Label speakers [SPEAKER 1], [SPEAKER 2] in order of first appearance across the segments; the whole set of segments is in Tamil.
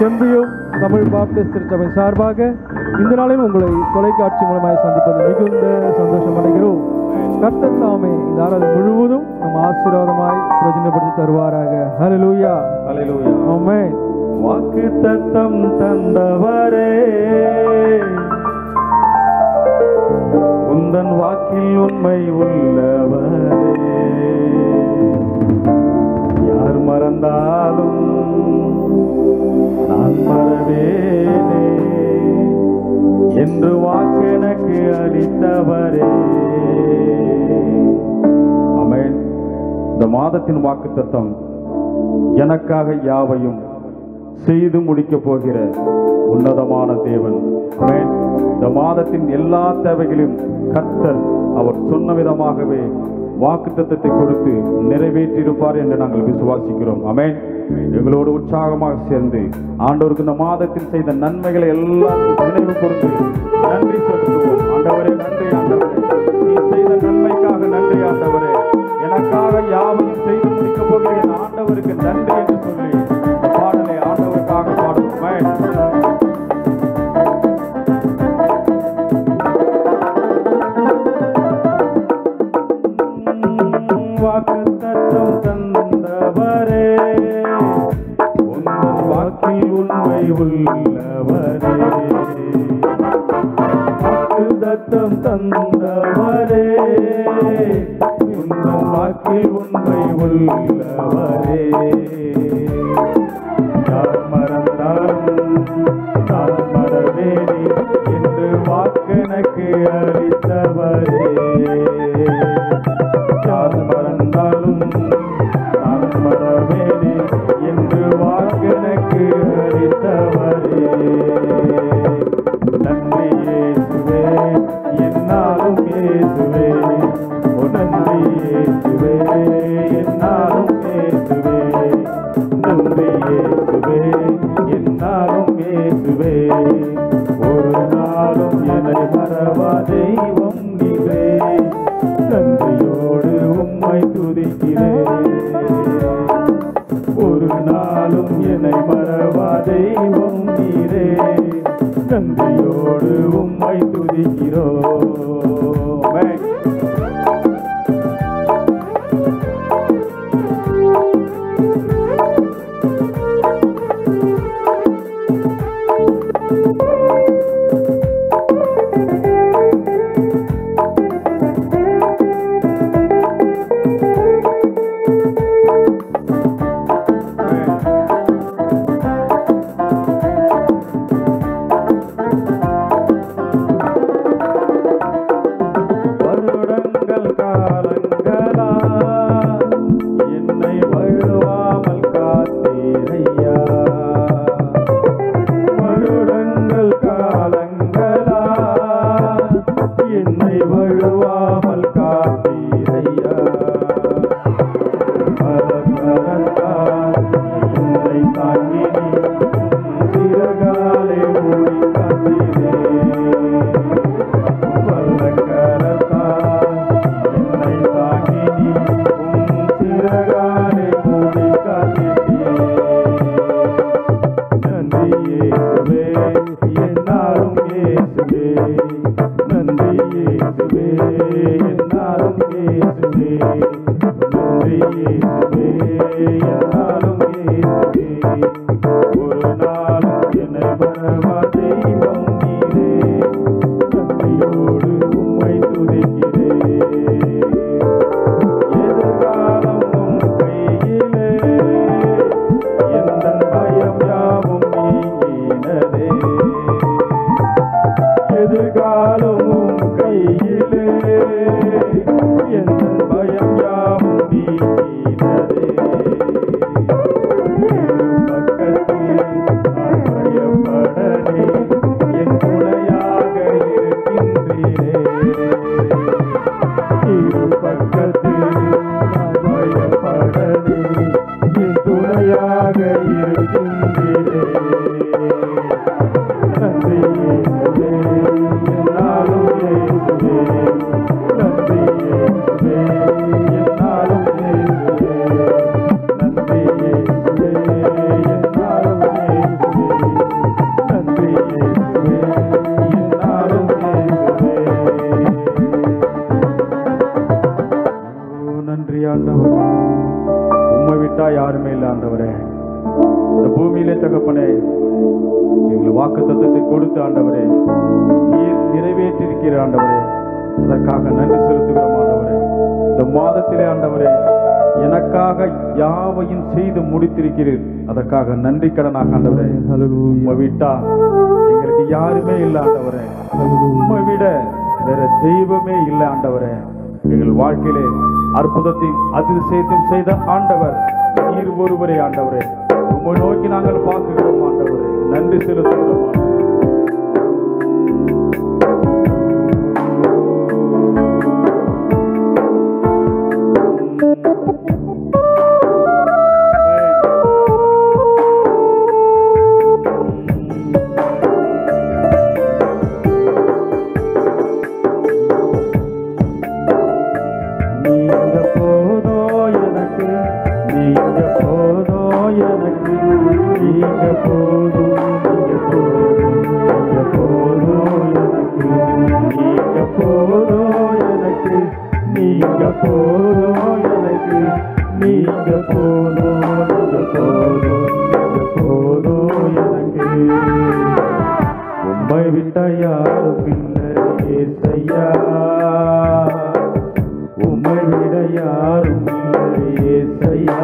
[SPEAKER 1] செம்பியும் தமிழ் பாப்டிஸ்ட் திருச்சபை சார்பாக இந்த நாளில் உங்களை தொலைக்காட்சி மூலமாய் சந்திப்பது மிகுந்த சந்தோஷம் அடைகிறோம். கர்த்தர் தாமே இந்த ஆராதனை முழுவதும் நம் ஆசீர்வாதமாய் பிரயோஜனப்படுத்தி தருவாராக. ஹல்லேலூயா,
[SPEAKER 2] ஹல்லேலூயா,
[SPEAKER 1] ஆமென்.
[SPEAKER 2] வாக்குத்தத்தம் தந்தவரே, உந்தன் வாக்கில் உண்மை உள்ளவரே, யார் மறந்தாலும் நான் மறவேனே என்று வாக்கு எனக்கு அளித்தவரே. ஆமென். இந்த மாதத்தின் வாக்குத்தத்தம் எனக்காக யாவையும் செய்து முடிக்கப் போகிற உன்னதமான தேவன். ஆமென். இந்த மாதத்தின் எல்லா தேவைகளையும் கர்த்தர் அவர் சொன்ன விதமாகவே வாக்குத்தத்தத்தை கொடுத்து நிறைவேற்றியிருப்பார் என்று நாங்கள் விசுவாசிக்கிறோம். ஆமென். எங்களோடு உற்சாகமாக சேர்ந்து ஆண்டவருக்கு இந்த மாதத்தில் செய்த நன்மைகளை எல்லாம் நினைவு கொடுத்து நன்றி செலுத்துவோம். ஆண்டவரே நன்றி, ஆண்டவரே நீ செய்த நன்மைக்காக நன்றி. ஆண்டவரே எனக்காக யாவையும் செய்து முடிக்கப் போகிறேன் ஆண்டவருக்கு நன்றி என்று சொல்லி பாடலை ஆண்டவருக்காக பாடுவோம். வாக்குத்தத்தம் தந்தவரே, உந்தன் வாக்கில் உண்மை உள்ளவரே, வாக்குத்தத்தம் தந்தவரே, உந்தன் வாக்கில் உண்மை உள்ளவரே, யார் மறந்தாலும் நான் மறவேனே என்று வாக்கு எனக்கு அளித்தவரே, யார் மறந்தாலும் நான் மறவேனே என்று வாக்கு எனக்கு அளித்தவரே. நன்றி இயேசுவே, என்னாலும் இயேசுவே, நன்றி இயேசுவே, என்னாலும் இயேசுவே, நன்றி இயேசுவே, என்னாலும் இயேசுவே, ஒரு நாளும் என்னை மறவா தெய்வம் நீவே, நன்றியோடு உம்மை துதிக்கிறேன், ஒரு நாளும் என்னை மறவா தெய்வம் நீரே, நன்றியோடு உம்மை துதிக்கிறோம். நன்றி ஆண்டவர். உம்மை விட்டா யாருமே இல்லை ஆண்டவரே. இந்த பூமியிலே தகப்பனே எங்களை வாக்குத்தத்தத்தை கொடுத்த ஆண்டவரே, நீர் நிறைவேற்றிருக்கிற ஆண்டவரே, அதற்காக நன்றி செலுத்துகிறோம் ஆண்டவரே. இந்த மாதத்திலே ஆண்டவரே எனக்காக யாவையும் செய்து முடித்திருக்கிறீர், அதற்காக நன்றி கடனாக ஆண்டவரே. உம்மை விட்டா எங்களுக்கு யாருமே இல்லை ஆண்டவரே. உம்மை விட வேற தெய்வமே இல்லை ஆண்டவரே. எங்கள் வாழ்க்கையிலே அற்புதத்தையும் அதிசயத்தையும் செய்த ஆண்டவர் நீர் ஒருவரே ஆண்டவரே. உம்மை நோக்கி நாங்கள் பார்க்கிறோம் ஆண்டவரே, நன்றி செலுத்துகிறோம். உம்மை விட்ட யாரும் இல்லை ஏசையா, உம்மை விட யாரும் இல்லை ஏசையா,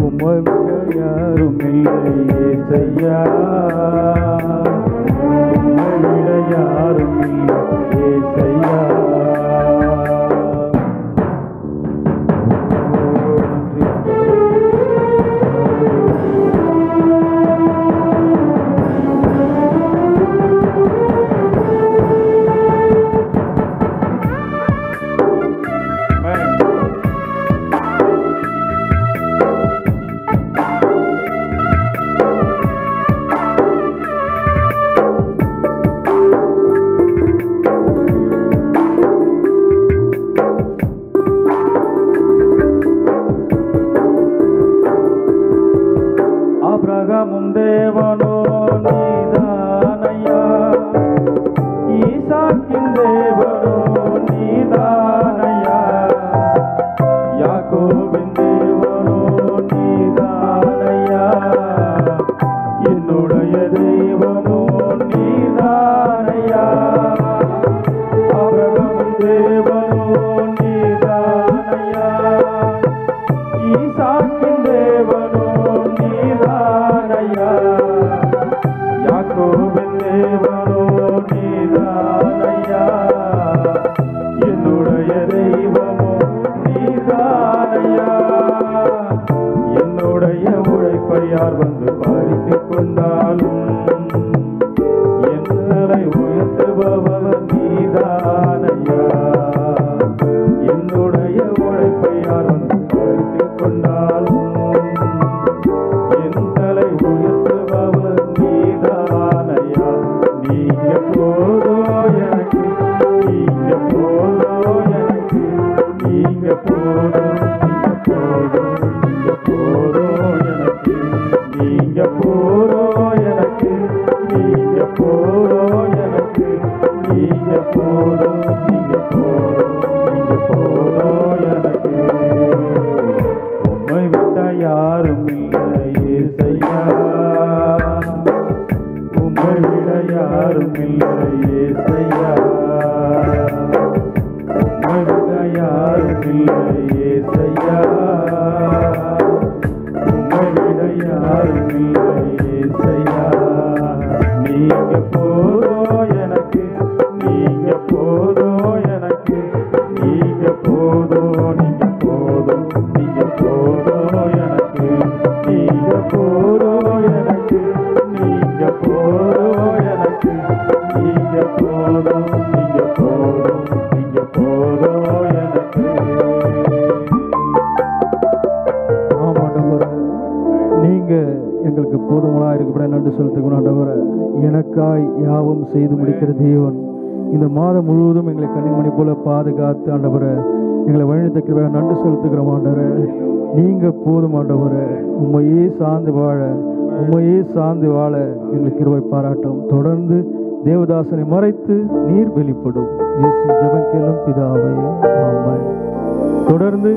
[SPEAKER 2] உம்மை விட யாரும் இல்லை ஏசையா, உம்மை விட யாரும் இல்லை ஏசையா. ஆபிரகாமும் தேவனோ நீதானையா, ஈசாக்கின் தேவனோ நீதானையா, யாக்கோபின் தேவனோ நீதானையா, என்னுடைய தெய்வமோ நீதானையா. ஆபிரகாமும் தேவனோ நீதானையா, ஈசாக்கின் தேவனோ நீதானையா, யாக்கோபின் தேவனோ நீதானையா, என்னுடைய தெய்வமோ நீதானையா. என்னுடைய உழைப்பை யார் வந்து பறித்துக் கொண்டாலும் என்னை உயர்த்துபவர் நீதானையா. என்னுடைய உழைப்பை யார் வந்து பறித்துக் கொண்டாலும் என்னை உயர்த்துபவர் நீதானையா. நீங்க போதோ எனக்கு, நீங்க போதோ எனக்கு, நீங்க போதோ, நீங்க போதோ, நீங்க போதோ எனக்கு, நீங்க போதோ எனக்கு, நீங்க போதோ எனக்கு, நீங்க போதோ, நீங்க போதோ, நீங்க போதோ எனக்கு. உம்மை விட்ட யாரும் இல்லை ஏசையா, உம்மை விட யாரும் இல்லை ஏசையா, உம்மை விட யாரும் இல்லை ஏசையா, உம்மை விட யாரும் இல்லை ஏசையா. நீங்க போதோ எனக்கு, நீங்க போதோ எனக்கு, நீங்க போதோ, நீங்க போதோ, நீங்க போதோ எனக்கு, நீங்க போதோ எனக்கு, நீங்க போதோ எனக்கு, நீங்க போதோ, நீங்க போதோ, நீங்க போதோ எனக்கு.
[SPEAKER 1] ஆமாண்டவரே, நீங்க எங்களுக்கு போதுமானதாக இருக்கப்பட நன்றி செலுத்துக்கணும் ஆண்டவரே. எனக்காய் யாவும் செய்து முடிக்கிற தேவன் இந்த மாதம் முழுவதும் எங்களை கண்ணிமணி போல பாதுகாத்து ஆண்டவரே எங்களை வழிநடத்துக்கிற நன்றி செலுத்துக்கிறோம் ஆண்டவரே. நீங்க போதும் ஆண்டவரே. உண்மையே சார்ந்து வாழ, உண்மையே சார்ந்து வாழ எங்களுக்கு கிருபை பாராட்டும். தொடர்ந்து தேவதாசனை மறைத்து நீர் வெளிப்படும். இயேசு ஜெபம் கேளும் பிதாவே, ஆமென். தொடர்ந்து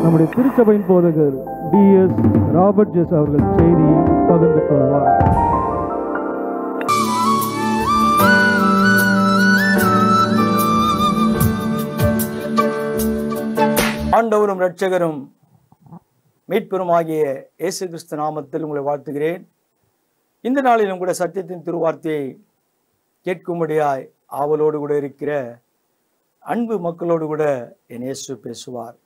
[SPEAKER 1] நம்முடைய திருச்சபையின் போதகர் DS ராபர்ட் ஜெஸ் அவர்கள் செய்தியை பகிர்ந்து கொள்வார்.
[SPEAKER 3] ஆண்டவரும் இரட்சகரும் மீட்பெருமாகிய இயேசு கிறிஸ்து நாமத்தில் உங்களை வாழ்த்துகிறேன். இந்த நாளிலும் கூட சத்தியத்தின் திருவார்த்தையை கேட்கும்படியாய் ஆவலோடு கூட இருக்கிற அன்பு மக்களோடு கூட என் இயேசு பேசுவார்.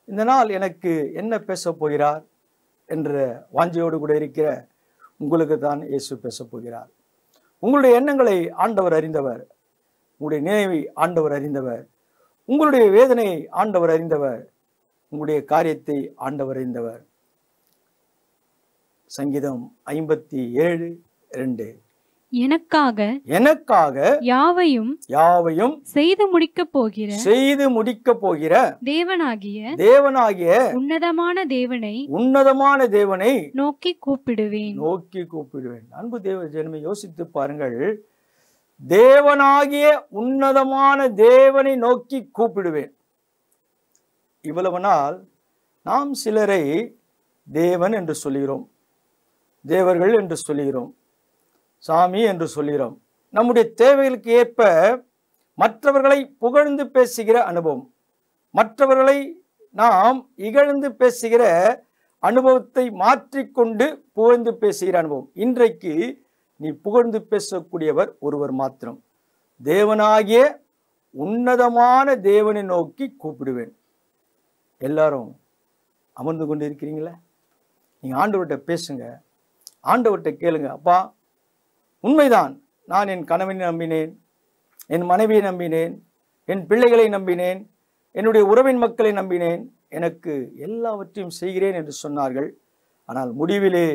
[SPEAKER 3] இந்த நாள் எனக்கு என்ன பேசப் போகிறார் என்ற வாஞ்சையோடு கூட இருக்கிற உங்களுக்கு தான் இயேசு பேசப் போகிறார். உங்களுடைய எண்ணங்களை ஆண்டவர் அறிந்தவர், உங்களுடைய நினைவை ஆண்டவர் அறிந்தவர், உங்களுடைய வேதனையை ஆண்டவர் அறிந்தவர், உங்களுடைய காரியத்தை ஆண்டவர் அறிந்தவர். சங்கீதம் 57:2 எனக்காக யாவையும் செய்து முடிக்க போகிற தேவனாகிய உன்னதமான தேவனை நோக்கி கூப்பிடுவேன். அன்பு தேவ ஜனமே, யோசித்து பாருங்கள். தேவனாகிய உன்னதமான தேவனை நோக்கி கூப்பிடுவேன். இவ்வளவு நாள் நாம் சிலரை தேவன் என்று சொல்லுகிறோம், தேவர்கள் என்று சொல்லுகிறோம், சாமி என்று சொல்லுகிறோம். நம்முடைய தேவைகளுக்கு ஏற்ப மற்றவர்களை புகழ்ந்து பேசுகிற அனுபவம், மற்றவர்களை நாம் இகழ்ந்து பேசுகிற அனுபவத்தை மாற்றிக்கொண்டு புகழ்ந்து பேசுகிற அனுபவம். இன்றைக்கு நீ புகழ்ந்து பேசக்கூடியவர் ஒருவர் மாத்திரம். தேவனாகிய உன்னதமான தேவனை நோக்கி கூப்பிடுவேன். எல்லாரும் அமர்ந்து கொண்டு இருக்கிறீங்களா? நீங்க ஆண்டவர்கிட்ட பேசுங்க, ஆண்டவர்கிட்ட கேளுங்க. அப்பா, உண்மைதான், நான் என் கணவனை நம்பினேன், என் மனைவியை நம்பினேன், என் பிள்ளைகளை நம்பினேன், என்னுடைய உறவின் மக்களை நம்பினேன், எனக்கு எல்லாவற்றையும் செய்கிறேன் என்று சொன்னார்கள். ஆனால் முடிவிலே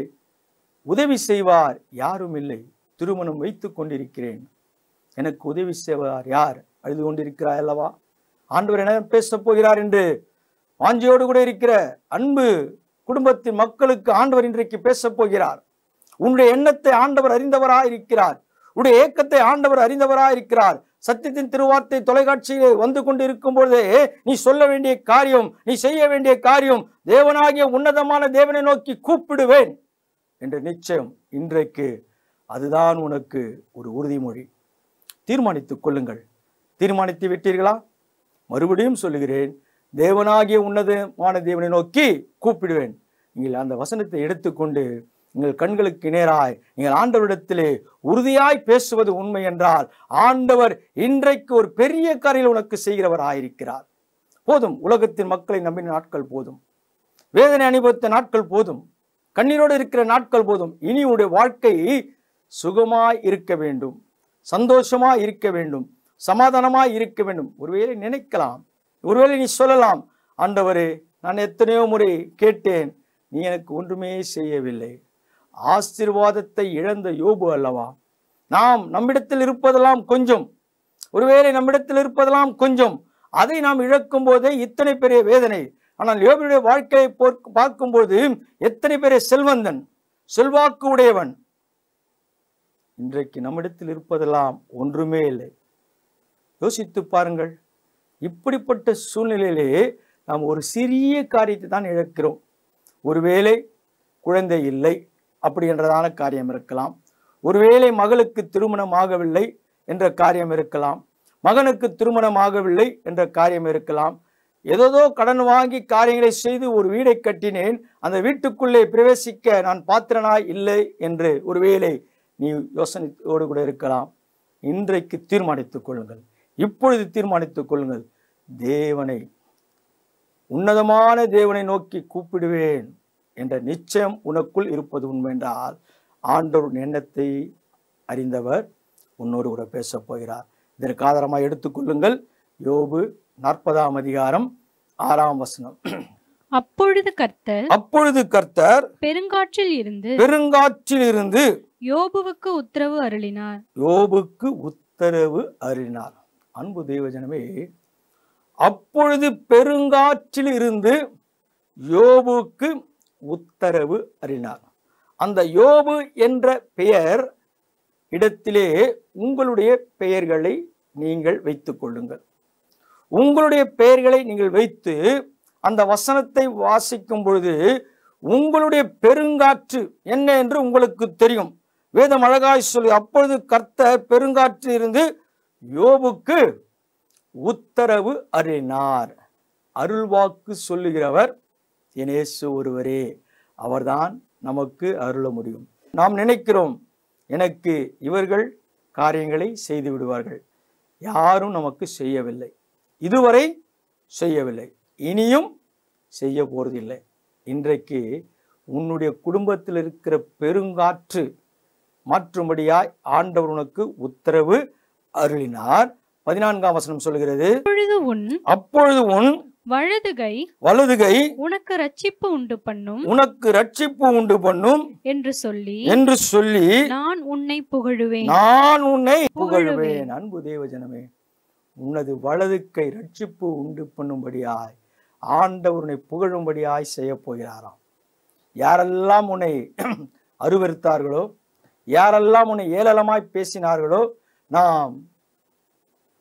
[SPEAKER 3] உதவி செய்வார் யாரும் இல்லை. திருமணம் வைத்து கொண்டிருக்கிறேன், எனக்கு உதவி செய்வார் யார்? அழுது கொண்டிருக்கிறார் அல்லவா? ஆண்டவர் என்ன பேச போகிறார் என்று வாஞ்சையோடு கூட இருக்கிற அன்பு குடும்பத்தின் மக்களுக்கு ஆண்டவர் இன்றைக்கு பேச போகிறார். உன்னுடைய எண்ணத்தை ஆண்டவர் அறிந்தவராய் இருக்கிறார், உன்னுடைய ஏக்கத்தை ஆண்டவர் அறிந்தவராய் இருக்கிறார். சத்தியத்தின் திருவார்த்தை தொலைக்காட்சியிலே வந்து கொண்டு இருக்கும் பொழுதே நீ சொல்ல வேண்டிய காரியம், நீ செய்ய வேண்டிய காரியம், தேவனாகிய உன்னதமான தேவனை நோக்கி கூப்பிடுவேன் என்ற நிச்சயம். இன்றைக்கு அதுதான் உனக்கு ஒரு உறுதிமொழி. தீர்மானித்துக் கொள்ளுங்கள். தீர்மானித்து விட்டீர்களா? மறுபடியும் சொல்லுகிறேன், தேவனாகிய உன்னதமான தேவனை நோக்கி கூப்பிடுவேன். நீங்கள் அந்த வசனத்தை எடுத்துக்கொண்டு நீங்கள் கண்களுக்கு நேராய் நீங்கள் ஆண்டவரிடத்திலே உறுதியாய் பேசுவது உண்மை என்றால், ஆண்டவர் இன்றைக்கு ஒரு பெரிய காரியம் உனக்கு செய்கிறவர் ஆயிருக்கிறார். போதும், உலகத்தின் மக்களை நம்பின நாட்கள் போதும், வேதனை அனுபவித்த நாட்கள் போதும், கண்ணீரோடு இருக்கிற நாட்கள் போதும். இனி உன்னுடைய வாழ்க்கை சுகமாய் இருக்க வேண்டும், சந்தோஷமாய் இருக்க வேண்டும், சமாதானமாய் இருக்க வேண்டும். ஒருவேளை நினைக்கலாம், ஒருவேளை நீ சொல்லலாம், ஆண்டவரே, நான் எத்தனையோ முறை கேட்டேன், நீ எனக்கு ஒன்றுமே செய்யவில்லை. ஆசீர்வாதத்தை இழந்த யோபு அல்லவா? நம்மிடத்தில் இருப்பதெல்லாம் கொஞ்சம், ஒருவேளை நம்மிடத்தில் இருப்பதெல்லாம் கொஞ்சம், அதை நாம் இழக்கும் போதே இத்தனை பெரிய வேதனை. ஆனால் யோபுடைய வாழ்க்கையை பார்க்கும்போது எத்தனை பெரிய செல்வந்தன், செல்வாக்கு உடையவன். இன்றைக்கு நம்மிடத்தில் இருப்பதெல்லாம் ஒன்றுமே இல்லை. யோசித்து பாருங்கள். இப்படிப்பட்ட சூழ்நிலையிலே நாம் ஒரு சிறிய காரியத்தை தான் இழக்கிறோம். ஒருவேளை குழந்தை இல்லை அப்படி என்றதான காரியம் இருக்கலாம், ஒருவேளை மகளுக்கு திருமணம் ஆகவில்லை என்ற காரியம் இருக்கலாம், மகனுக்கு திருமணம் ஆகவில்லை என்ற காரியம் இருக்கலாம். ஏதோ கடன் வாங்கி காரியங்களை செய்து ஒரு வீடை கட்டினேன், அந்த வீட்டுக்குள்ளே பிரவேசிக்க நான் பாத்திரனாய் இல்லை என்று ஒருவேளை நீ யோசனையோடு கூட இருக்கலாம். இன்றைக்கு தீர்மானித்துக் கொள்ளுங்கள், இப்பொழுது தீர்மானித்துக் கொள்ளுங்கள், தேவனை, உன்னதமான தேவனை நோக்கி கூப்பிடுவேன் என்ற நிச்சயம் உனக்குள் இருப்பது உண்மை என்றால், ஆண்டவர் எண்ணத்தை அறிந்தவர் உன்னோடு கூட பேசப் போகிறார். இதற்கு ஆதாரமாக எடுத்துக்கொள்ளுங்கள். யோபு 40ஆம் அதிகாரம் 6ஆம் வசனம்.
[SPEAKER 4] அப்பொழுது கர்த்தர் பெருங்காற்றில் இருந்து யோபுவுக்கு உத்தரவு அருளினார்.
[SPEAKER 3] அன்பு தேவஜனமே, அப்பொழுது பெருங்காற்றில் இருந்து யோபுக்கு உத்தரவு அருளினார். அந்த யோபு என்ற பெயர் இடத்திலே உங்களுடைய பெயர்களை நீங்கள் வைத்துக் கொள்ளுங்கள். உங்களுடைய பெயர்களை நீங்கள் வைத்து அந்த வசனத்தை வாசிக்கும் பொழுது உங்களுடைய பெருங்காற்று என்ன என்று உங்களுக்கு தெரியும். வேதம் அழகாய் சொல்லி, அப்பொழுது கர்த்தர் பெருங்காற்று இருந்து யோபுக்கு உத்தரவு அருளினார். அருள்வாக்கு சொல்லுகிறவர் என் இயேசு ஒருவரே. அவர்தான் நமக்கு அருள முடியும். நாம் நினைக்கிறோம், எனக்கு இவர்கள் காரியங்களை செய்து விடுவார்கள். யாரும் நமக்கு செய்யவில்லை, இதுவரை செய்யவில்லை, இனியும் செய்ய போறதில்லை. இன்றைக்கு உன்னுடைய குடும்பத்தில் இருக்கிற பெருங்காற்று மாற்றும்படியாய் ஆண்டவர் உனக்கு உத்தரவு அருளினார். 14ஆம் வசனம் சொல்கிறது, அப்பொழுது உன் வலது கை
[SPEAKER 4] உனக்கு ரட்சிப்பு
[SPEAKER 3] உண்டு பண்ணும் என்று சொல்லி
[SPEAKER 4] நான் உன்னை புகழுவேன்.
[SPEAKER 3] அன்பு தேவஜனமே, உனது வலது கை ரட்சிப்பு உண்டு பண்ணும்படியாய் ஆண்டவர் உன்னை புகழும்படியாய் செய்ய போகிறாராம். யாரெல்லாம் உன்னை அருவருத்தார்களோ, யாரெல்லாம் உன்னை ஏளனமாய் பேசினார்களோ, நாம்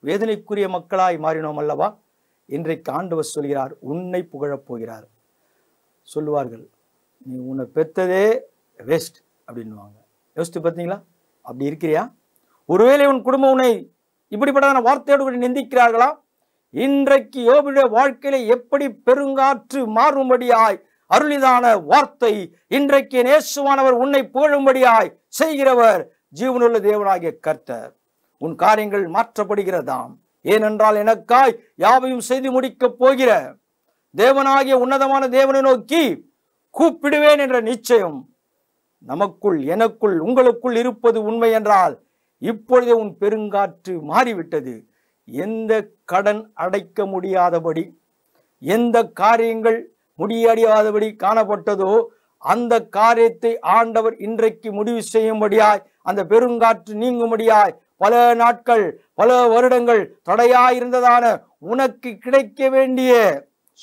[SPEAKER 3] வேதனைக்குரிய மக்களாய் மாறினோம் அல்லவா? இன்றைக்கு ஆண்டவர் சொல்கிறார், உன்னை புகழப் போகிறார். சொல்லுவார்கள், நீ உன்னை பெற்றதே வேஸ்ட் அப்படின்னுவாங்க. யோசித்து பார்த்தீங்களா? அப்படி இருக்கிறியா? ஒருவேளை உன் குடும்பம் உன்னை இப்படிப்பட்ட வார்த்தையோடு நிந்திக்கிறார்களா? இன்றைக்கு யோபுடைய வாழ்க்கையில எப்படி பெருங்காற்று மாறும்படியாய் அருளிதான வார்த்தை, இன்றைக்கு இயேசுவானவர் உன்னை புகழும்படியாய் செய்கிறவர் ஜீவனுள்ள தேவனாகிய கர்த்தர். உன் காரியங்கள் மாற்றப்படுகிறதாம். ஏனென்றால் எனக்காய் யாவையும் செய்து முடிக்கப் போகிற தேவனாகிய உன்னதமான தேவனை நோக்கி கூப்பிடுவேன் என்ற நிச்சயம் நமக்குள், எனக்குள், உங்களுக்குள் இருப்பது உண்மை என்றால் இப்பொழுதே உன் பெருங்காற்று மாறிவிட்டது. எந்த கடன் அடைக்க முடியாதபடி, எந்த காரியங்கள் முடியாதபடி காணப்பட்டதோ அந்த காரியத்தை ஆண்டவர் இன்றைக்கு முடிவு செய்யும்படியாய், அந்த பெருங்காற்று நீங்கும்படியாய், பல நாட்கள் பல வருடங்கள் தடையாயிருந்ததான உனக்கு கிடைக்க வேண்டிய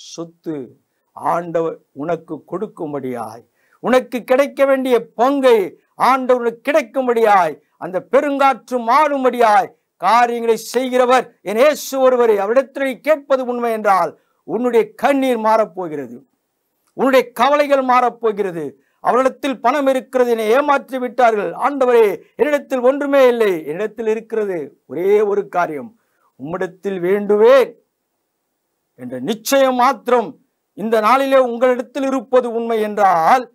[SPEAKER 3] சொத்து ஆண்டவர் உனக்கு கொடுக்கும்படியாய், உனக்கு கிடைக்க வேண்டிய பங்கை ஆண்டவருக்கு கிடைக்கும்படியாய், அந்த பெருங்காற்று மாறும்படியாய் காரியங்களை செய்கிறவர் என் இயேசு ஒருவரே. அவரிடத்தில் கேட்பது உண்மை என்றால் உன்னுடைய கண்ணீர் மாறப்போகிறது, உன்னுடைய கவலைகள் மாறப்போகிறது. அவரிடத்தில் பணம் இருக்கிறது, என்னை ஏமாற்றி விட்டார்கள், ஆண்டவரே என்னிடத்தில் ஒன்றுமே இல்லை, என்னிடத்தில் இருக்கிறது ஒரே ஒரு காரியம், உம்மிடத்தில் வேண்டுவேன் என்ற நிச்சயம் மாத்திரம் இந்த நாளிலே உங்களிடத்தில் இருப்பது உண்மை என்றால்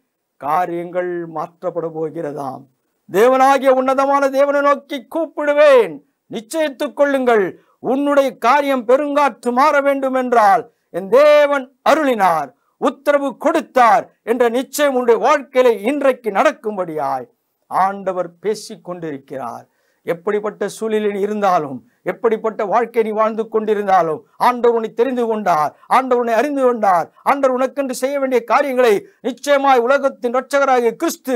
[SPEAKER 3] காரியங்கள் மாற்றப்பட போகிறதாம். தேவனாகிய உன்னதமான தேவனை நோக்கி கூப்பிடுவேன், நிச்சயித்துக் கொள்ளுங்கள். உன்னுடைய காரியம் பெருங்காற்று மாற வேண்டும் என்றால் என் தேவன் அருளினார், உத்தரவு கொடுத்தார் என்ற நிச்சயம் உன்னுடைய வாழ்க்கையில இன்றைக்கு நடக்கும்படியாய் ஆண்டவர் பேசிக் கொண்டிருக்கிறார். எப்படிப்பட்ட சூழ்நிலையில் இருந்தாலும், எப்படிப்பட்ட வாழ்க்கை நீ வாழ்ந்து கொண்டிருந்தாலும் ஆண்டவர் உன்னை தெரிந்து கொண்டார், ஆண்டவர் உன்னை அறிந்து கொண்டார். ஆண்டவர் உனக்கென்று செய்ய வேண்டிய காரியங்களை நிச்சயமாய் உலகத்தின் இரட்சகராகிய கிறிஸ்து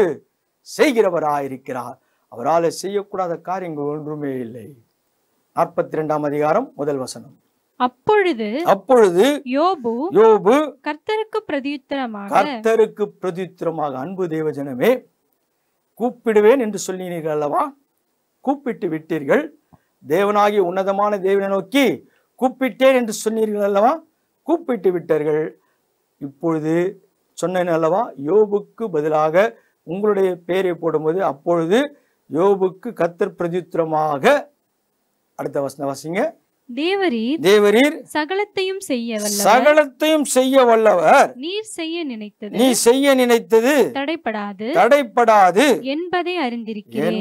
[SPEAKER 3] செய்கிறவராயிருக்கிறார். அவரால் செய்யக்கூடாத காரியங்கள் ஒன்றுமே இல்லை. 42ஆம் அதிகாரம் 1 வசனம்.
[SPEAKER 4] அப்பொழுது யோபு கர்த்தருக்கு
[SPEAKER 3] பிரதியுத்தரமாக, அன்பு தேவஜனமே, கூப்பிடுவேன் என்று சொன்னீர்கள் அல்லவா? கூப்பிட்டு விட்டீர்கள். தேவனாகிய உன்னதமான தேவனை நோக்கி கூப்பிட்டேன் என்று சொன்னீர்கள் அல்லவா? கூப்பிட்டு விட்டார்கள். இப்பொழுது சொன்னேன் அல்லவா, யோபுக்கு பதிலாக உங்களுடைய பெயரை போடும்போது அப்பொழுது யோபுக்கு கர்த்தர் பிரதியுத்தரமாக, அடுத்த வசனம் வாசிங்க.
[SPEAKER 4] தேவரீர் சகலத்தையும் செய்ய வல்லவர், நீர் செய்ய நினைத்தது தடைப்படாது என்பதை
[SPEAKER 3] அறிந்திருக்கிறேன்.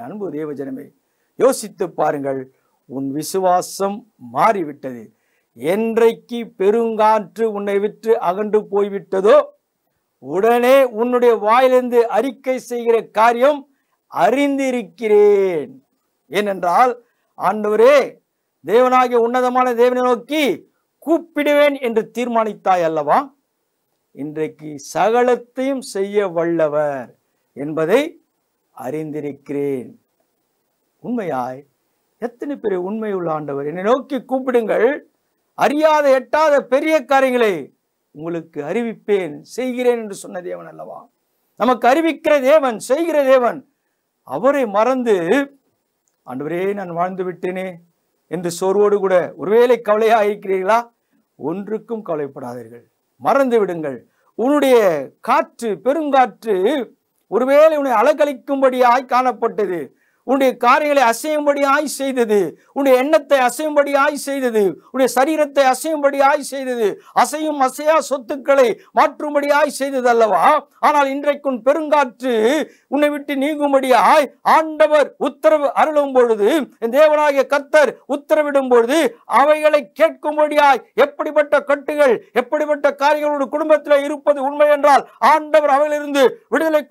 [SPEAKER 3] அன்பு தேவஜனமே, யோசித்து பாருங்கள். உன் விசுவாசம் மாறிவிட்டது. என்றைக்கு பெருங்காற்று உன்னை விட்டு அகன்று போய்விட்டதோ உடனே உன்னுடைய வாயிலிருந்து அறிக்கை செய்கிற காரியம் அறிந்திருக்கிறேன். ஏனென்றால் ஆண்டவரே, தேவனாகிய உன்னதமான தேவனை நோக்கி கூப்பிடுவேன் என்று தீர்மானித்தாய் அல்லவா? இன்றைக்கு சகலத்தையும் செய்ய வல்லவர் என்பதை அறிந்திருக்கிறேன். உண்மையாய் எத்தனை பேர் உண்மையுள்ள ஆண்டவர், என்னை நோக்கி கூப்பிடுங்கள், அறியாத எட்டாத பெரிய காரியங்களை உங்களுக்கு அறிவிப்பேன், செய்கிறேன் என்று சொன்ன தேவன் அல்லவா? நமக்கு அறிவிக்கிற தேவன், செய்கிற தேவன். அவரை மறந்து ஆண்டவரே நான் வாழ்ந்து விட்டேனே என்று சோர்வோடு கூட ஒருவேளை கவலையா இருக்கிறீர்களா? ஒன்றுக்கும் கவலைப்படாதீர்கள், மறந்து விடுங்கள். உன்னுடைய காற்று, பெருங்காற்று ஒருவேளை உன்னை அலகழிக்கும்படியாய் காணப்பட்டது, உன்னுடைய காரியங்களை அசையும்படியாய் செய்தது, உன்னுடைய எண்ணத்தை அசையும்படியாய் செய்தது, உன்னுடைய சரீரத்தை அசையும்படியாய் செய்தது, அசையும் அசையா சொத்துக்களை மாற்றும்படியாய் செய்தது அல்லவா? ஆனால் இன்றைக்கு உன் பெருங்காற்று உன்னை விட்டு நீங்கும்படியாய் ஆண்டவர் உத்தரவு அருளும் பொழுது, தேவனாகிய கர்த்தர் உத்தரவிடும் பொழுது அவைகளை கேட்கும்படியாய் எப்படிப்பட்ட கட்டுகள், எப்படிப்பட்ட காரியங்களோட குடும்பத்தில் இருப்பது உண்மை என்றால் ஆண்டவர் அவையிலிருந்து விடுதலை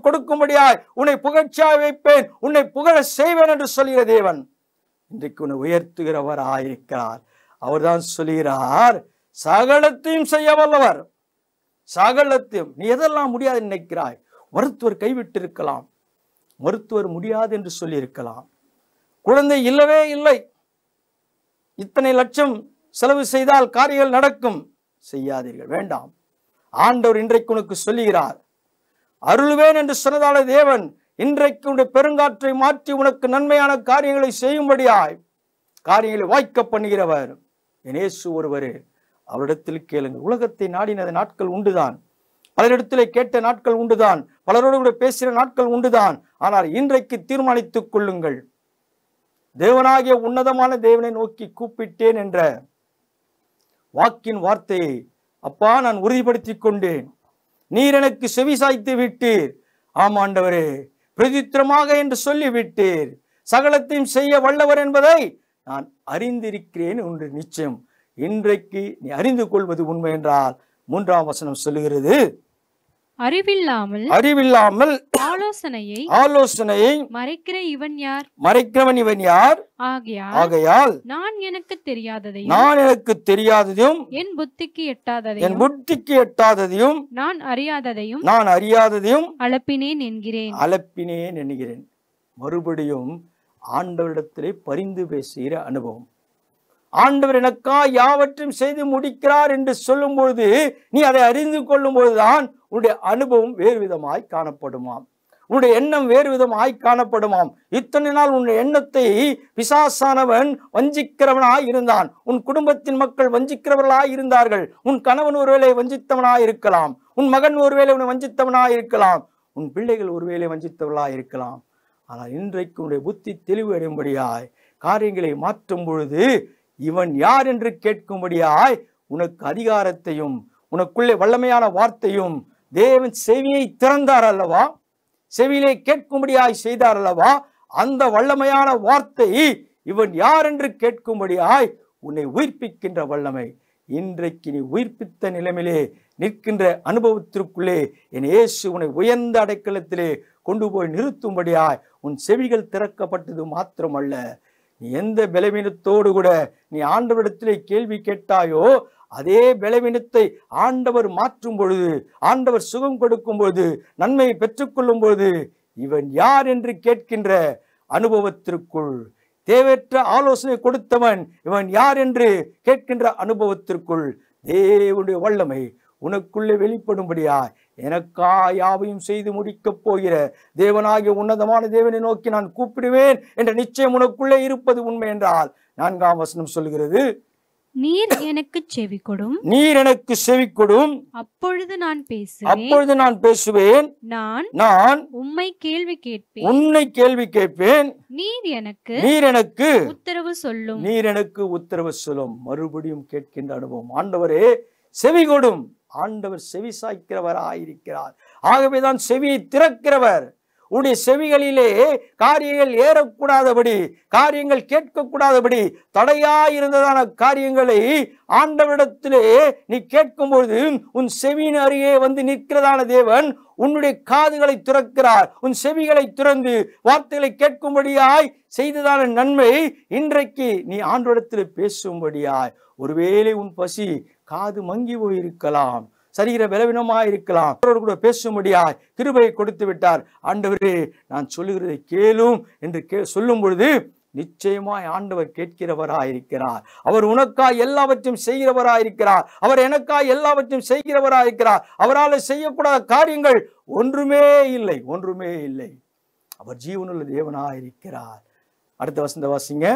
[SPEAKER 3] கொடுக்கும்படியாய் உன்னை புகழ்ச்சியாய் வைப்பேன், உன்னை புகழ செய்வேன் என்று சொல்கிற தேவன் இன்றைக்கு உன்னை உயர்த்துகிறவராயிருக்கிறார். அவர்தான் சொல்கிறார், சகலத்தையும் செய்ய வல்லவர். சகலத்தையும். நீ எதெல்லாம் முடியாது நினைக்கிறாய்? மருத்துவர் கைவிட்டிருக்கலாம், மருத்துவர் முடியாது என்று சொல்லி இருக்கலாம், குழந்தை இல்லவே இல்லை, இத்தனை லட்சம் செலவு செய்தால் காரியங்கள் நடக்கும், செய்யாதீர்கள், வேண்டாம். ஆண்டவர் இன்றைக்கு உனக்கு சொல்லுகிறார், அருள்வேன் என்று சொன்னதால தேவன் இன்றைக்கு உன்னுடைய பெருங்காற்றை மாற்றி உனக்கு நன்மையான காரியங்களை செய்யும்படியாய் காரியங்களை வாய்க்க பண்ணுகிறவர் என் இயேசு ஒருவரே. அவரிடத்தில் கேளுங்கள். உலகத்தை நாடினது நாட்கள் உண்டுதான், பலரிடத்திலே கேட்ட நாட்கள் உண்டுதான், பலரோடு கூட பேசின நாட்கள் உண்டுதான். ஆனால் இன்றைக்கு தீர்மானித்துக் கொள்ளுங்கள், தேவனாகிய உன்னதமான தேவனை நோக்கி கூப்பிட்டேன் என்ற வாக்கின் வார்த்தையை அப்பா நான் உறுதிப்படுத்திக் கொண்டேன். நீர் எனக்கு செவி சாய்த்து விட்டீர். ஆமாண்டவரே, பிரதித்திரமாக என்று சொல்லிவிட்டீர். சகலத்தையும் செய்ய வல்லவர் என்பதை நான் அறிந்திருக்கிறேன் என்று நிச்சயம். இன்றைக்கு நீ அறிந்து கொள்வது உண்மை என்றால் 3ஆம் வசனம் சொல்லுகிறது, அறிவில்லாமல் ஆலோசனையை மறைக்கிறவன் இவன் யார்? ஆகையால் நான் எனக்கு தெரியாததையும் என் புத்திக்கு எட்டாததையும் நான் அறியாததையும் அளப்பினேன் என்கிறேன். மறுபடியும் ஆண்டவரிடத்திலே பரிந்து பேசுகிற அனுபவம். ஆண்டவர் எனக்கா யாவற்றையும் செய்து முடிக்கிறார் என்று சொல்லும் பொழுது, நீ அதை அறிந்து கொள்ளும் பொழுதுதான் உன்னுடைய அனுபவம் வேறு விதமாய் காணப்படுமாம், உன்னுடைய எண்ணம் வேறு விதமாய் காணப்படுமாம். இத்தனை நாள் உன்னுடைய எண்ணத்தை பிசாசானவன் வஞ்சிக்கிறவனாய் இருந்தான். உன் குடும்பத்தின் மக்கள் வஞ்சிக்கிறவர்களாய் இருந்தார்கள். உன் கணவன் ஒருவேளை வஞ்சித்தவனாய் இருக்கலாம், உன் மகன் ஒருவேளை உன்னை வஞ்சித்தவனாய் இருக்கலாம், உன் பிள்ளைகள் ஒருவேளை வஞ்சித்தவர்களாய் இருக்கலாம். ஆனால் இன்றைக்கு உன்னுடைய புத்தி தெளிவு அடையும்படியாய் காரியங்களை மாற்றும் பொழுது இவன் யார் என்று கேட்கும்படியாய் உனக்கு அதிகாரத்தையும் உனக்குள்ளே வல்லமையான வார்த்தையும் தேவன் செவியை திறந்தார் அல்லவா, செவியிலே கேட்கும்படியாய் செய்தார் அல்லவா. அந்த வல்லமையான வார்த்தை இவன் யார் என்று கேட்கும்படியாய் உன்னை உயிர்ப்பிக்கின்ற வல்லமை இன்றைக்கு நீ உயிர்ப்பித்த நிலைமையிலே நிற்கின்ற அனுபவத்திற்குள்ளே என் இயேசு உன்னை உயர்ந்த அடைக்கலத்திலே கொண்டு போய் நிறுத்தும்படியாய் உன் செவிகள் திறக்கப்பட்டது மாத்திரமல்ல, நீ எந்த பலவீனத்தோடு கூட நீ ஆண்டவரிடத்திலே கேள்வி கேட்டாயோ அதே பலவீனத்தை ஆண்டவர் மாற்றும் பொழுது, ஆண்டவர் சுகம் கொடுக்கும் பொழுது, நன்மையை பெற்றுக்கொள்ளும் பொழுது இவன் யார் என்று கேட்கின்ற அனுபவத்திற்குள், தேவையற்ற ஆலோசனை கொடுத்தவன் இவன் யார் என்று கேட்கின்ற அனுபவத்திற்குள் தேவனுடைய வல்லமை உனக்குள்ளே வெளிப்படும்படியாய் எனக்கா யாவையும் செய்து முடிக்கப் போகிற தேவனாகிய உன்னதமான தேவனை நோக்கி நான் கூப்பிடுவேன் என்ற நிச்சயம் உனக்குள்ளே இருப்பது உண்மை என்றால் 4ஆம் வசனம் சொல்கிறது,
[SPEAKER 4] நீர் எனக்கு செவி கொடும், அப்பொழுது நான் பேசுவேன், நான் உம்மை கேள்வி கேட்பேன், நீர் எனக்கு உத்தரவு சொல்லும். மறுபடியும் கேட்கின்ற அனுபவம். ஆண்டவரே செவி கொடும். ஆண்டவர் செவி சாய்க்கிறவராயிருக்கிறார். ஆகவேதான் செவியை திறக்கிறவர். உன்னுடைய செவிகளிலே காரியங்கள் ஏறக்கூடாதபடி, காரியங்கள் கேட்கக்கூடாதபடி தடையாயிருந்ததான காரியங்களை ஆண்டவரிடத்திலே நீ கேட்கும்பொழுது உன் செவியின் அருகே வந்து நிற்கிறதான தேவன் உன்னுடைய காதுகளை திறக்கிறார். உன் செவிகளை திறந்து வார்த்தைகளை கேட்கும்படியாய் செய்ததான நன்மை இன்றைக்கு நீ ஆண்டவரிடத்தில் பேசும்படியாய். ஒருவேளை உன் பசி காது மங்கி போயிருக்கலாம், சரீர பலவீனமாய் இருக்கலாம், கூட பேசும்படியாய் கிருபையை கொடுத்து விட்டார். ஆண்டவரே நான் சொல்லுகிறதை கேளும் என்று சொல்லும் பொழுது நிச்சயமாய் ஆண்டவர் கேட்கிறவராயிருக்கிறார். அவர் உனக்காய் எல்லாவற்றையும் செய்கிறவராயிருக்கிறார். அவர் எனக்காய் எல்லாவற்றையும் செய்கிறவராயிருக்கிறார். அவரால் செய்யக்கூடாத காரியங்கள் ஒன்றுமே இல்லை.
[SPEAKER 3] அவர் ஜீவனுள்ள தேவனாயிருக்கிறார். அடுத்த வசந்த வாசிங்க.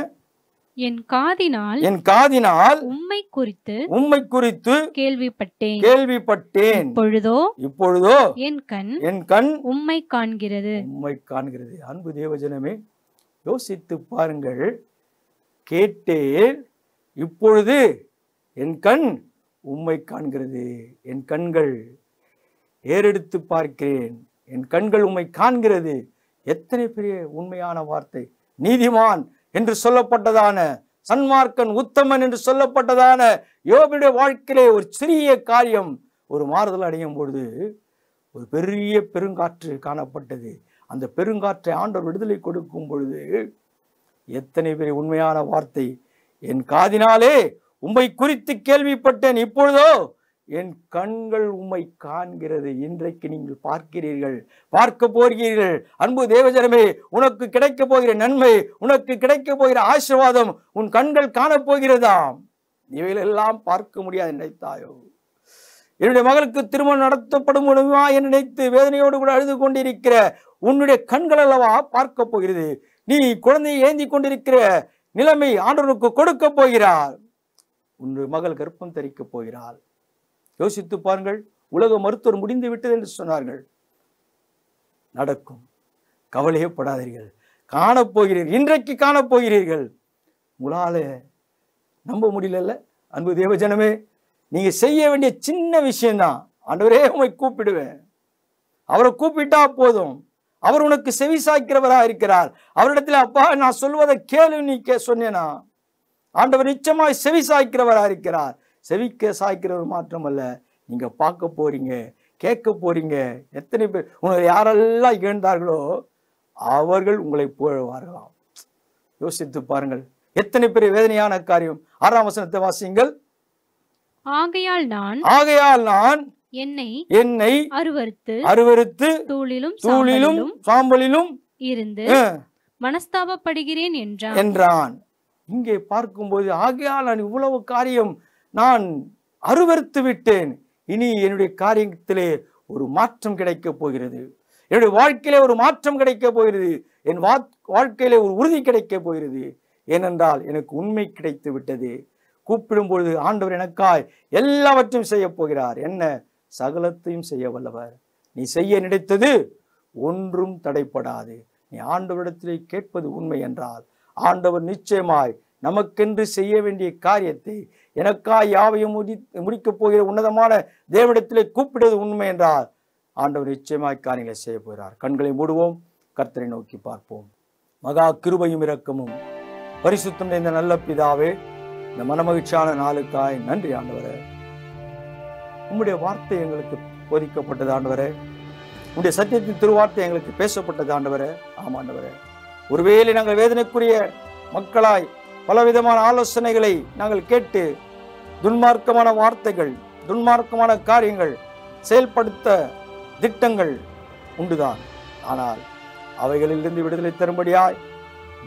[SPEAKER 5] என் காதினால்
[SPEAKER 3] உம்மை குறித்து
[SPEAKER 5] கேள்விப்பட்டேன்.
[SPEAKER 3] இப்பொழுதோ
[SPEAKER 5] என் கண் உம்மை காண்கிறது.
[SPEAKER 3] அன்பு தேவஜனமே, யோசித்து பாருங்கள். கேட்டேன், இப்பொழுது என் கண் உம்மை காண்கிறது. என் கண்கள் ஏறெடுத்து பார்க்கிறேன், என் கண்கள் உம்மை காண்கிறது. எத்தனை பெரிய உண்மையான வார்த்தை! நீதிமான் என்று சொல்லப்பட்டதான, சன்மார்க்கன், உத்தமன் என்று சொல்லப்பட்டதான யோபுடைய வாழ்க்கையிலே ஒரு சிறிய காரியம் ஒரு மாறுதல் அடையும் பொழுது ஒரு பெரிய பெருங்காற்று காணப்பட்டது. அந்த பெருங்காற்றை ஆண்டவர் விடுதலை கொடுக்கும் பொழுது எத்தனை பெரிய உண்மையான வார்த்தை! என் காதினாலே உம்மை குறித்து கேள்விப்பட்டேன், இப்பொழுதோ என் கண்கள் உம்மை காண்கிறது. இன்றைக்கு நீங்கள் பார்க்கிறீர்கள், பார்க்க போகிறீர்கள். அன்பு தேவஜனமே, உனக்கு கிடைக்க போகிற நன்மை, உனக்கு கிடைக்க போகிற ஆசீர்வாதம் உன் கண்கள் காணப்போகிறதாம். இவைகளெல்லாம் பார்க்க முடியாது நினைத்தாயோ? என்னுடைய மகளுக்கு திருமணம் நடத்தப்படும் முடியுமா என்று நினைத்து வேதனையோடு கூட அழுது கொண்டிருக்கிற உன்னுடைய கண்கள் அல்லவா பார்க்க போகிறது. நீ குழந்தையை ஏந்தி கொண்டிருக்கிற நிலைமை ஆண்டவருக்கு கொடுக்க போகிறார். உன்னுடைய மகள் கர்ப்பம் தரிக்க போகிறாள். யோசித்து பாருங்கள். உலக மருத்துவர் முடிந்து விட்டது என்று சொன்னார்கள். நடக்கும், கவலையே படாதீர்கள். காணப்போகிறீர்கள், இன்றைக்கு காணப்போகிறீர்கள். உங்களால நம்ப முடியல. அன்பு தேவஜனமே, நீங்க செய்ய வேண்டிய சின்ன விஷயம்தான். ஆண்டவரே உம்மை கூப்பிடுவேன். அவரை கூப்பிட்டா போதும். அவர் உனக்கு செவி சாய்க்கிறவரா இருக்கிறார். அவரிடத்துல அப்பா நான் சொல்வதை கேளு நீ சொன்னேனா, ஆண்டவர் நிச்சயமாய் செவி சாய்க்கிறவரா இருக்கிறார். செவிக்க சாய்க்கிறவர் மாற்றமல்ல, நீங்க பார்க்க போறீங்க, கேட்க போறீங்க. எத்தனை பேர் உங்களை யாரெல்லாம் இகழ்ந்தார்களோ அவர்கள் உங்களை புகழ்வார்களாம். யோசித்து பாருங்கள், எத்தனை பெரிய வேதனையான காரியம். 6ஆம் வசனத்தை வாசியுங்கள்.
[SPEAKER 5] ஆகையால் நான் என்னை அருவருத்து தூளிலும் சாம்பலிலும் இருந்து மனஸ்தாபப்படுகிறேன் என்றான்.
[SPEAKER 3] இங்கே பார்க்கும்போது, ஆகையால் நான் இவ்வளவு காரியம் நான் அருவருத்து விட்டேன், இனி என்னுடைய காரியத்திலே ஒரு மாற்றம் கிடைக்க போகிறது, என்னுடைய வாழ்க்கையிலே ஒரு மாற்றம் கிடைக்க போகிறது, என் வாழ்க்கையிலே ஒரு உறுதி கிடைக்க போகிறது. ஏனென்றால் எனக்கு உண்மை கிடைத்து விட்டது. கூப்பிடும் பொழுது ஆண்டவர் எனக்காய் எல்லாவற்றையும் செய்ய போகிறார். என்ன? சகலத்தையும் செய்ய வல்லவர். நீ செய்ய நினைத்தது ஒன்றும் தடைப்படாது. நீ ஆண்டவரிடத்திலே கேட்பது உண்மை என்றால் ஆண்டவர் நிச்சயமாய் நமக்கென்று செய்ய வேண்டிய காரியத்தை, எனக்காய் யாவையும் முடிக்கப் போகிற உன்னதமான தேவனிடத்திலே கூப்பிடுவது உண்மை என்றால் ஆண்டவர் நிச்சயமாய் காரியங்களை செய்ய போகிறார். கண்களை மூடுவோம், கர்த்தரை நோக்கி பார்ப்போம். மகா கிருபையும் இரக்கமும் பரிசுத்தம் நிறைந்த நல்ல பிதாவே, இந்த மனமகிழ்ச்சியான நாளுக்காய் நன்றி ஆண்டவரே. உம்முடைய வார்த்தை எங்களுக்கு போதிக்கப்பட்டது ஆண்டவரே. உம்முடைய சத்தியத்தின் திருவார்த்தை எங்களுக்கு பேசப்பட்டது ஆண்டவரே. ஆமாண்டவரே, ஒருவேளை நாங்கள் வேதனைக்குரிய மக்களாய் பலவிதமான ஆலோசனைகளை நாங்கள் கேட்டு துன்மார்க்கமான வார்த்தைகள், துன்மார்க்கமான காரியங்கள் செயல்படுத்த திட்டங்கள் உண்டுதான். ஆனால் அவைகளிலிருந்து விடுதலை தரும்படியாய்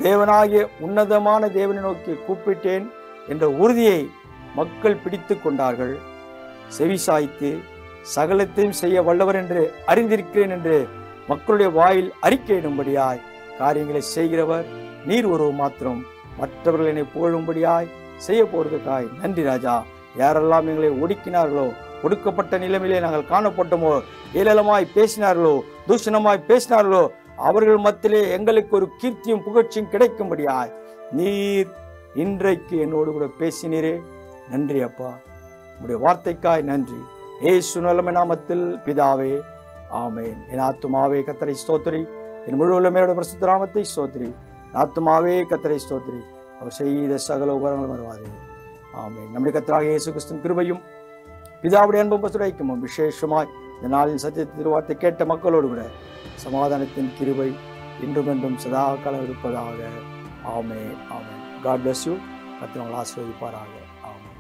[SPEAKER 3] தேவனாகிய உன்னதமான தேவனை நோக்கி கூப்பிட்டேன் என்ற உறுதியை மக்கள் பிடித்து கொண்டார்கள். செவிசாய்த்து சகலத்தையும் செய்ய வல்லவர் என்று அறிந்திருக்கிறேன் என்று மக்களுடைய வாயில் அறிக்கையிடும்படியாய் காரியங்களை செய்கிறவர் நீர் ஒருவர் மாத்திரம். மற்றவர்கள் என்னை புகழும்படியாய் செய்ய போறதுக்காய் நன்றி ராஜா. யாரெல்லாம் எங்களை ஒடுக்கினார்களோ, ஒடுக்கப்பட்ட நிலைமையிலே நாங்கள் காணப்பட்டோமோ, ஏளனமாய் பேசினார்களோ, தூஷணமாய் பேசினார்களோ, அவர்கள் மத்தியிலே எங்களுக்கு ஒரு கீர்த்தியும் புகழ்ச்சியும் கிடைக்கும்படியாய் நீர் இன்றைக்கு என்னோடு கூட பேசினீரே. நன்றி அப்பா, உங்களுடைய வார்த்தைக்காய் நன்றி. இயேசு நல்ல நாமத்தில் பிதாவே, ஆமேன். என் ஆத்துமாவே கர்த்தரை ஸ்தோத்திரி, என் முழு உள்ளமையோட பரிசுத்த நாமத்தை ஸ்தோத்திரி. ஆத்துமாவே கர்த்தரை ஸ்தோத்திரி, அவர் செய்த சகல உபகாரங்களும் வருவாதே. ஆமேன். நம்முடைய கர்த்தராகிய இயேசு கிறிஸ்துவின் கிருபையும் பிதாவுடைய அன்பும் பரிசுத்தமும் விசேஷமாய் இந்த நாளின் சத்தியத்தின் திருவார்த்தை கேட்ட மக்களோடு கூட சமாதானத்தின் கிருபை இன்றும் என்றும் சதா காலம் இருப்பதாக. ஆமென். ஆமென். God bless you. கர்த்தர் உங்களை ஆசீர்வதிப்பாராக. ஆமென்.